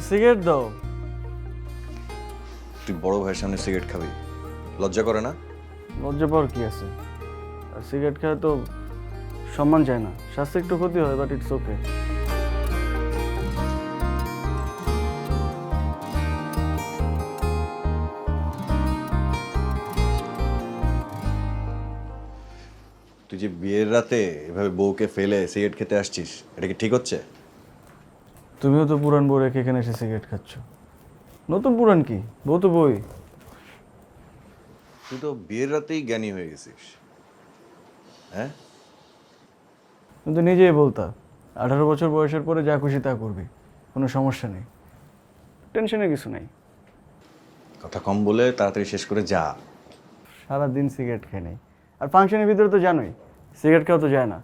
Cigarette দাও। তুই বড় ভাইয়ের সামনে সিগারেট খাবি, লজ্জা করে না? লজ্জা পাওয়ার কি আছে? আর সিগারেট খায় তো সম্মান চায় না, স্বাস্থ্য একটু ক্ষতি হয়, বাট ইটস ওকে। তুই যে বিয়ের রাতে এভাবে বউকে ফেলে সিগারেট খেতে আসছিস, এটা কি ঠিক হচ্ছে? তুমিও তো পুরান বউ রেখে এখানে এসে সিগারেট খাচ্ছ। নতুন পুরান কি, বউ তো বই। তুই তো বিয়ের রাতেই জ্ঞানী হয়ে গেছিস। হ্যাঁ, তুমি তো নিজেই বলতা 18 বছর বয়সের পরে যা খুশি তা করবি, কোনো সমস্যা নেই, টেনশনের কিছু নেই। কথা কম বলে তাড়াতাড়ি শেষ করে যা। সারাদিন সিগারেট খেয়ে নেই, আর ফাংশনের ভিতরে তো জানোই সিগারেট খাওয়া তো যায় না।